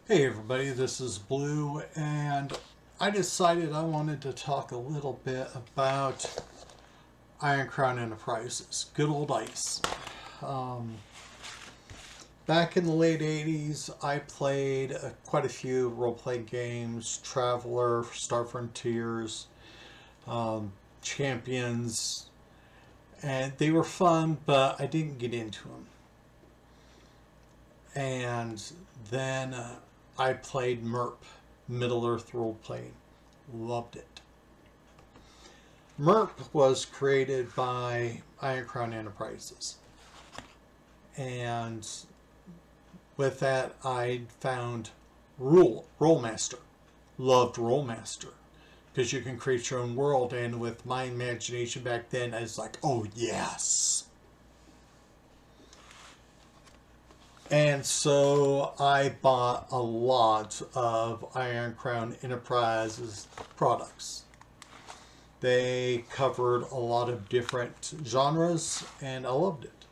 Hey everybody, this is Blue, and I decided I wanted to talk a little bit about Iron Crown Enterprises, good old ICE. Um, Back in the late 80s, I played quite a few role-playing games, Traveler, Star Frontiers, Champions, and they were fun, but I didn't get into them. And then I played MERP, Middle Earth Role Playing. Loved it. MERP was created by Iron Crown Enterprises. And with that, I found Rolemaster. Loved Rolemaster. Because you can create your own world. And with my imagination back then, I was like, oh yes. And so I bought a lot of Iron Crown Enterprises products. They covered a lot of different genres, and I loved it.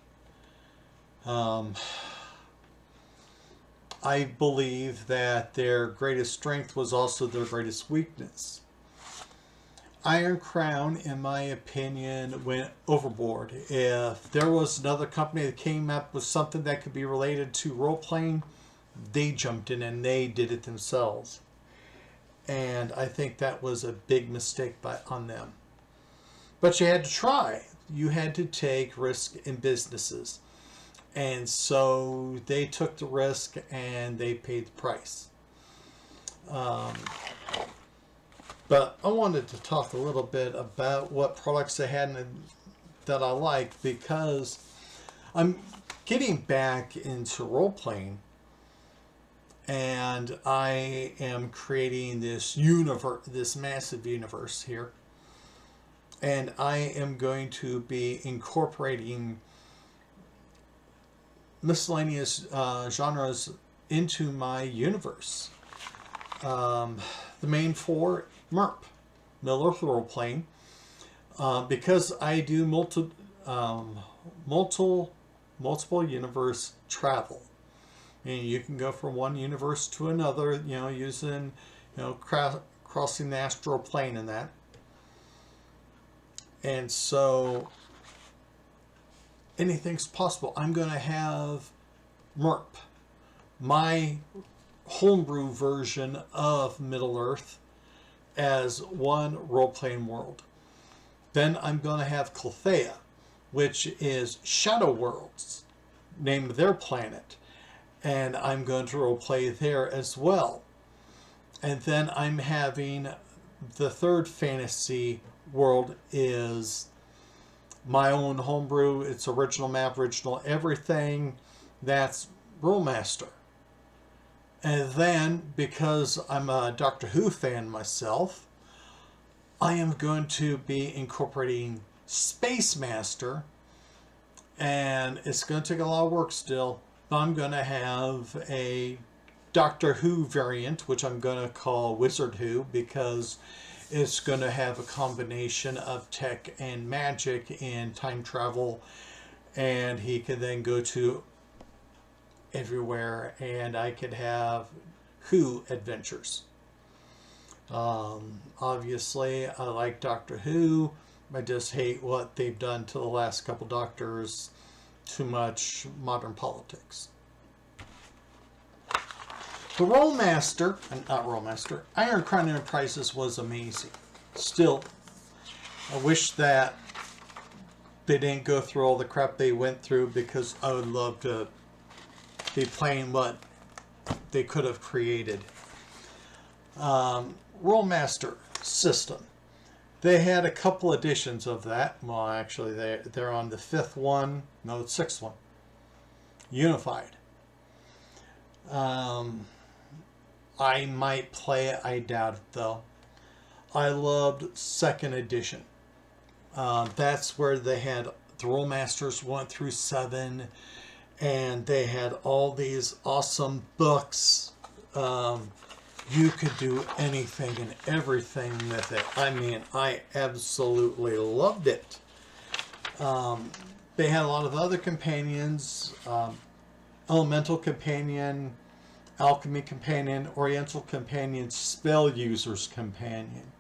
I believe that their greatest strength was also their greatest weakness. Iron Crown, in my opinion, went overboard. If there was another company that came up with something that could be related to role playing, they jumped in and they did it themselves. And I think that was a big mistake on them. But you had to try. You had to take risk in businesses. And so they took the risk and they paid the price. But I wanted to talk a little bit about what products they had that I like, because I'm getting back into role playing, and I am creating this universe, this massive universe here, and I am going to be incorporating miscellaneous genres into my universe. The main four: MERP, Middle Earth Role Playing, because I do multiple universe travel. And you can go from one universe to another, using, crossing the astral plane and that. And so anything's possible. I'm going to have MERP, my homebrew version of Middle Earth, as one role-playing world. Then I'm going to have Clethea, which is Shadow Worlds, name of their planet, and I'm going to role-play there as well. And then I'm having the third fantasy world is my own homebrew. It's original map, original everything. That's Rolemaster. And then, because I'm a Doctor Who fan myself, I am going to be incorporating Space Master, and it's going to take a lot of work still. But I'm going to have a Doctor Who variant, which I'm going to call Wizard Who, because it's going to have a combination of tech and magic and time travel, and he can then go to everywhere, and I could have Who adventures. Obviously, I like Doctor Who. I just hate what they've done to the last couple Doctors. Too much modern politics. The Rolemaster, Iron Crown Enterprises was amazing. Still, I wish that they didn't go through all the crap they went through, because I would love to be playing what they could have created. Rolemaster system. They had a couple editions of that. Well, actually, they're on the fifth one. No, the sixth one. Unified. I might play it. I doubt it, though. I loved second edition. That's where they had the Rolemasters 1 through 7, and they had all these awesome books. You could do anything and everything with it. I mean, I absolutely loved it. They had a lot of other companions. Elemental Companion, Alchemy Companion, Oriental Companion, Spell User's Companion.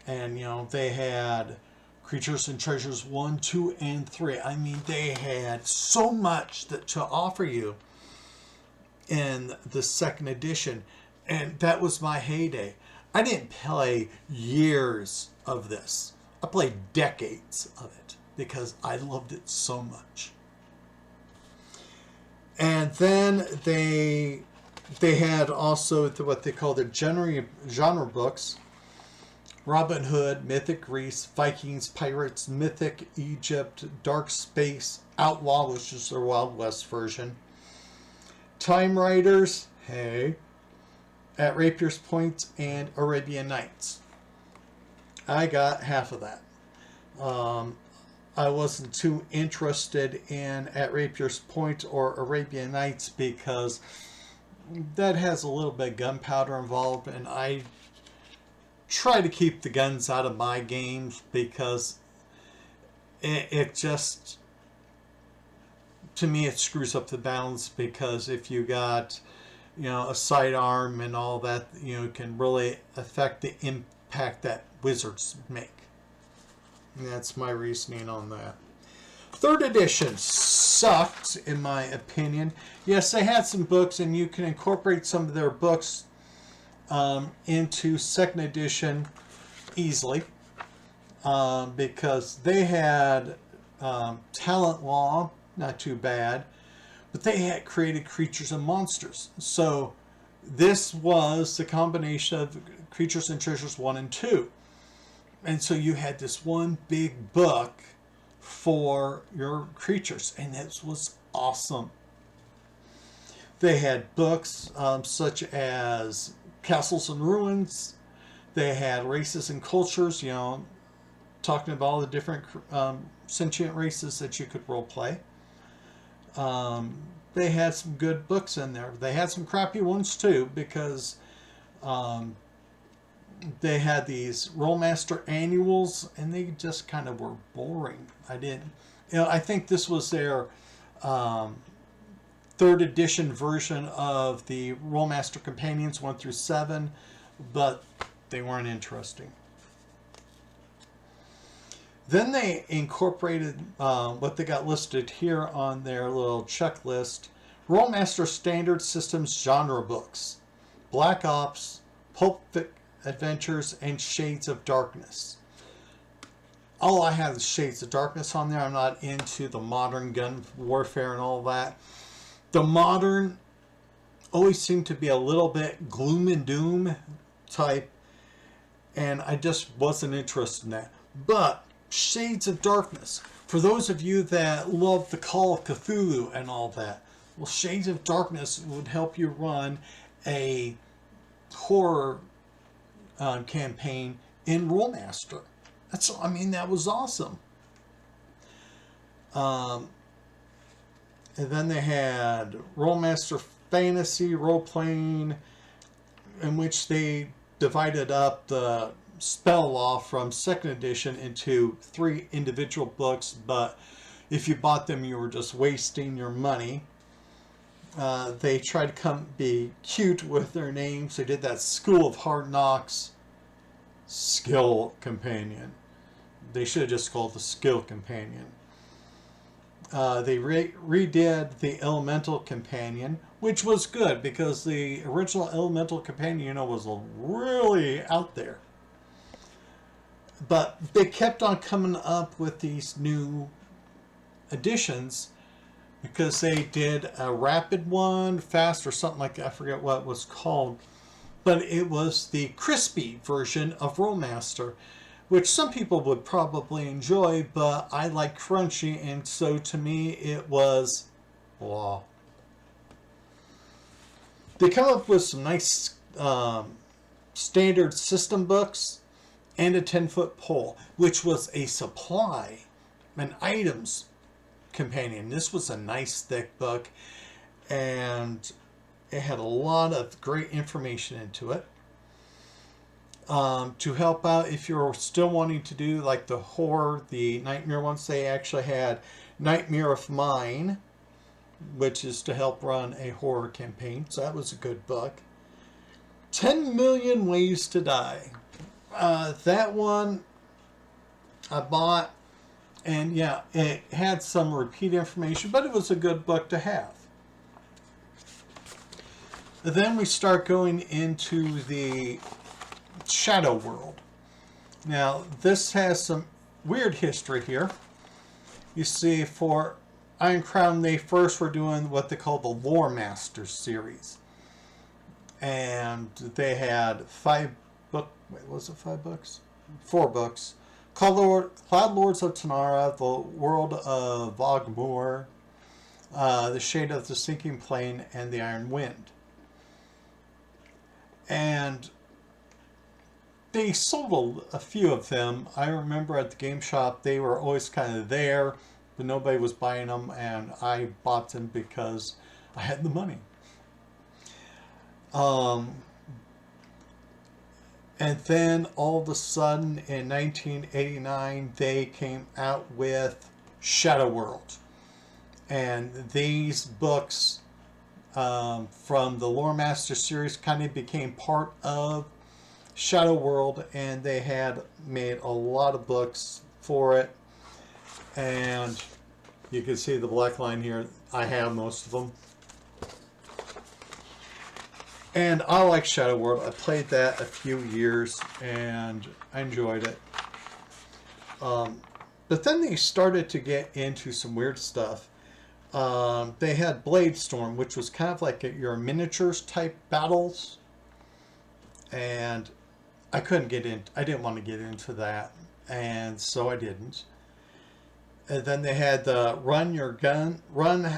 And, you know, they had Creatures and Treasures 1, 2, and 3. I mean, they had so much to offer you in the second edition. And that was my heyday. I didn't play years of this. I played decades of it because I loved it so much. And then they had also what they call their genre books. Robin Hood, Mythic Greece, Vikings, Pirates, Mythic Egypt, Dark Space, Outlaw, which is their Wild West version. Time Riders, hey, At Rapier's Point, and Arabian Nights. I got half of that. I wasn't too interested in At Rapier's Point or Arabian Nights because that has a little bit of gunpowder involved, and I try to keep the guns out of my games because it just, to me, it screws up the balance, because if you got, you know, a sidearm and all that, you know, it can really affect the impact that wizards make. And that's my reasoning on that. Third edition sucked, in my opinion. Yes, they had some books, and you can incorporate some of their books into second edition easily, because they had talent law, not too bad, but they had created Creatures and Monsters. So this was the combination of Creatures and Treasures 1 and 2. And so you had this one big book for your creatures, and it was awesome. They had books such as Castles and Ruins. They had Races and Cultures, you know, talking about all the different sentient races that you could role play. They had some good books in there. They had some crappy ones too, because they had these Rolemaster annuals, and they just kind of were boring. I think this was their third edition version of the Rolemaster Companions 1 through 7, but they weren't interesting. Then they incorporated what they got listed here on their little checklist: Rolemaster Standard Systems genre books, Black Ops, Pulp Adventures, and Shades of Darkness. All I have is Shades of Darkness on there. I'm not into the modern gun warfare and all that. The modern always seemed to be a little bit gloom and doom type, and I just wasn't interested in that. But Shades of Darkness, for those of you that love the Call of Cthulhu and all that, well, Shades of Darkness would help you run a horror campaign in Rolemaster. That was awesome. And then they had Rolemaster Fantasy Role-Playing, in which they divided up the spell law from second edition into 3 individual books, but if you bought them, you were just wasting your money. They tried to be cute with their names. They did that School of Hard Knocks Skill Companion. They should have just called it the Skill Companion. They redid the Elemental Companion, which was good because the original Elemental Companion, was really out there. But they kept on coming up with these new additions, because they did a rapid one, fast, or something like that. I forget what it was called. But it was the crispy version of Rolemaster, which some people would probably enjoy, but I like crunchy, and so to me it was blah. They come up with some nice standard system books and a 10-foot pole, which was a supply and items companion. This was a nice thick book, and it had a lot of great information into it. To help out if you're still wanting to do like the horror, the nightmare ones, they actually had Nightmare of Mine, which is to help run a horror campaign. So that was a good book. 10 Million Ways to Die. That one I bought, and yeah, it had some repeat information, but it was a good book to have. Then we start going into the Shadow World. Now, this has some weird history here. You see, for Iron Crown, they first were doing what they call the Rolemaster series. And they had 5 books. Wait, was it 5 books? 4 books. Cloud Lords of Tanara, The World of Ogmore, The Shade of the Sinking Plane, and The Iron Wind. And they sold a few of them. I remember at the game shop, they were always kind of there, but nobody was buying them, and I bought them because I had the money. And then all of a sudden in 1989, they came out with Shadow World. And these books from the Rolemaster series kind of became part of Shadow World, and they had made a lot of books for it. And you can see the black line here. I have most of them. And I like Shadow World. I played that a few years and I enjoyed it. But then they started to get into some weird stuff. They had Blade Storm, which was kind of like your miniatures type battles. And I couldn't get in. I didn't want to get into that. And so I didn't. And then they had the Run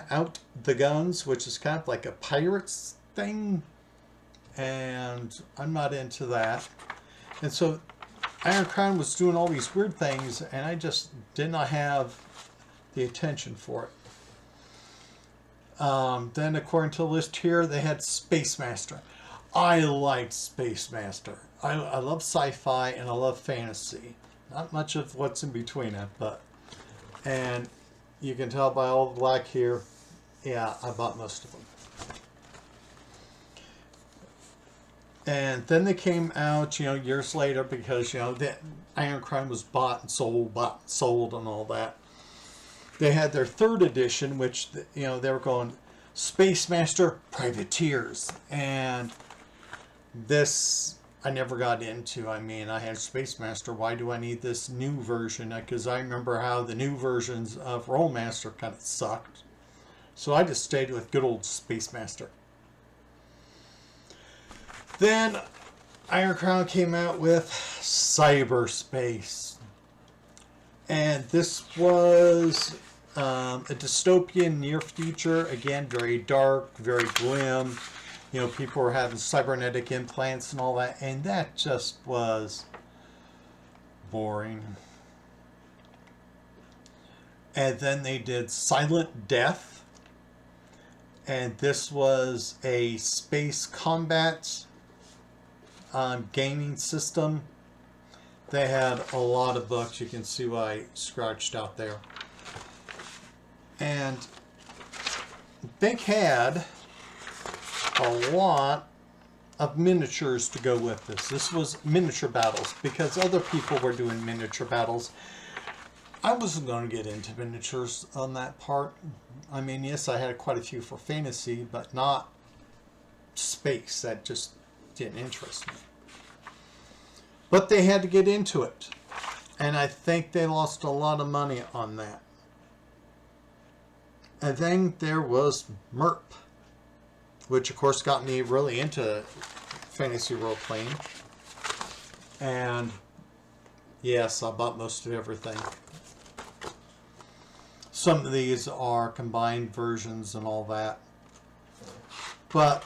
Out the Guns, which is kind of like a pirates thing. And I'm not into that. And so Iron Crown was doing all these weird things, and I just did not have the attention for it. Then according to the list here, they had Space Master. I liked Space Master. I love sci-fi and I love fantasy. Not much of what's in between it, but... And you can tell by all the black here, yeah, I bought most of them. And then they came out, years later because, the Iron Crown was bought and sold and all that. They had their 3rd edition, which, they were going Space Master Privateers. And this I never got into. I mean, I had Space Master. Why do I need this new version? Because I remember how the new versions of Rolemaster kind of sucked. So I just stayed with good old Space Master. Then Iron Crown came out with Cyberspace. And this was a dystopian near future. Again, very dark, very grim. People were having cybernetic implants and all that. And that just was boring. And then they did Silent Death. And this was a space combat gaming system. They had a lot of books. You can see what I scratched out there. And they had a lot of miniatures to go with this. This was miniature battles because other people were doing miniature battles. I wasn't going to get into miniatures on that part. I mean, yes, I had quite a few for fantasy, but not space. That just didn't interest me. But they had to get into it. And I think they lost a lot of money on that. And then there was MERP, which of course got me really into fantasy role-playing. And yes, I bought most of everything. Some of these are combined versions and all that. But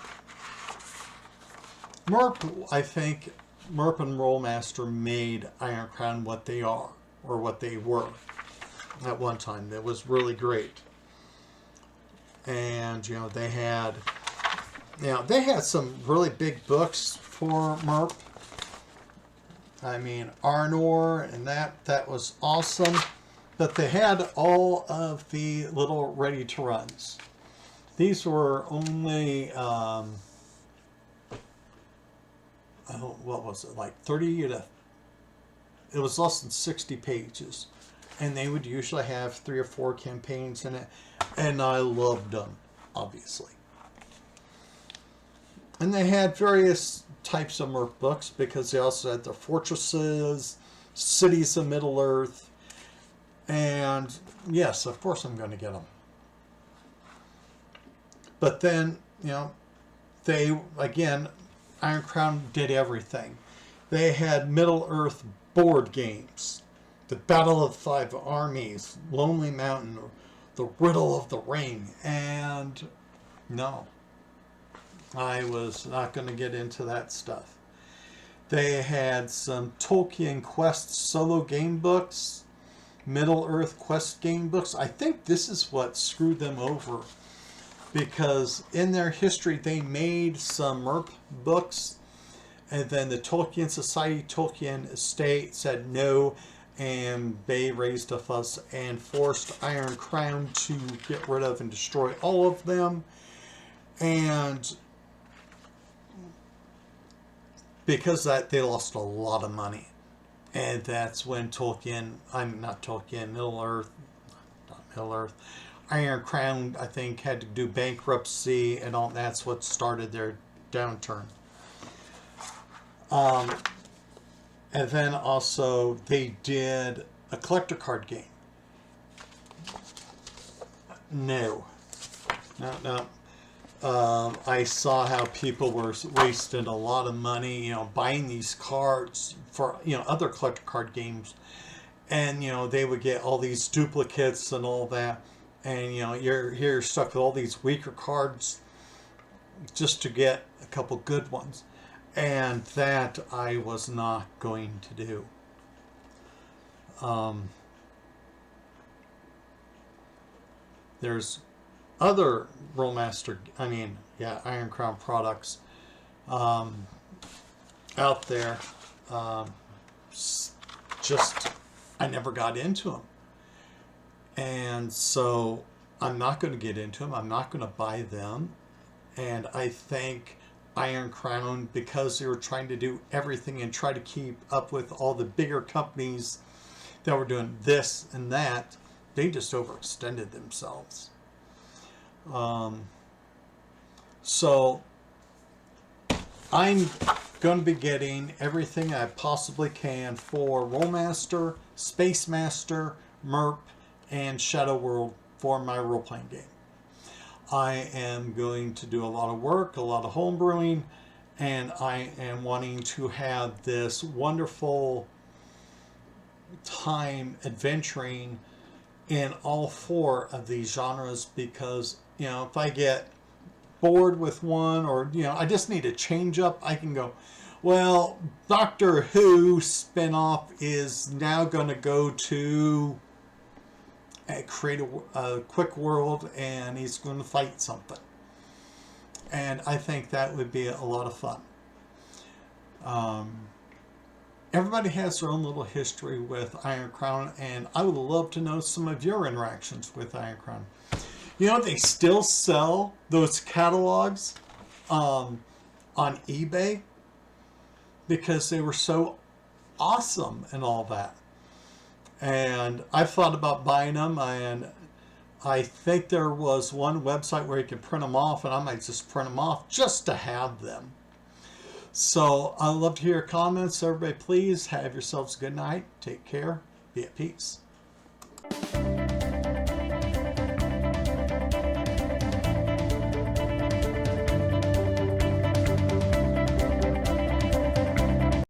MERP, I think, MERP and Rolemaster made Iron Crown what they are, or what they were at one time. That was really great. And, they had some really big books for MERP. I mean, Arnor and that was awesome. But they had all of the little ready-to-runs. These were only, what was it, like 30 to, it was less than 60 pages. And they would usually have 3 or 4 campaigns in it. And I loved them, obviously. And they had various types of Merc books because they also had the fortresses, cities of Middle-earth. And yes, of course I'm going to get them. But then, you know, they, again, Iron Crown did everything. They had Middle-earth board games. The Battle of the Five Armies, Lonely Mountain, The Riddle of the Ring. And no, I was not going to get into that stuff. They had some Tolkien Quest solo game books, Middle-earth Quest game books. I think this is what screwed them over, because in their history they made some MERP books, and then the Tolkien Society, Tolkien Estate said no, and they raised a fuss and forced Iron Crown to get rid of and destroy all of them. And because of that, they lost a lot of money. And that's when Middle-earth, Iron Crown, I think, had to do bankruptcy and all. That's what started their downturn. And then also they did a collector card game. No. I saw how people were wasting a lot of money, you know, buying these cards for, you know, other collector card games. And, you know, they would get all these duplicates and all that. And, you know, you're stuck with all these weaker cards just to get a couple good ones. And that I was not going to do. There's other Rolemaster, Iron Crown products out there. Just, I never got into them. And so I'm not going to get into them. I'm not going to buy them. And I think Iron Crown, because they were trying to do everything and try to keep up with all the bigger companies that were doing this and that, they just overextended themselves. So I'm going to be getting everything I possibly can for Rolemaster, Space Master, MERP, and Shadow World for my role-playing game. I am going to do a lot of work, a lot of homebrewing, and I am wanting to have this wonderful time adventuring in all 4 of these genres, because, you know, if I get bored with one, or, you know, I just need to change up, I can go, well, Doctor Who spinoff is now going to go to create a quick world, and he's going to fight something. And I think that would be a lot of fun. Everybody has their own little history with Iron Crown, and I would love to know some of your interactions with Iron Crown. You know, they still sell those catalogs on eBay because they were so awesome and all that. And I've thought about buying them, and I think there was one website where you could print them off, and I might just print them off just to have them. So I'd love to hear your comments. Everybody, please have yourselves a good night. Take care. Be at peace.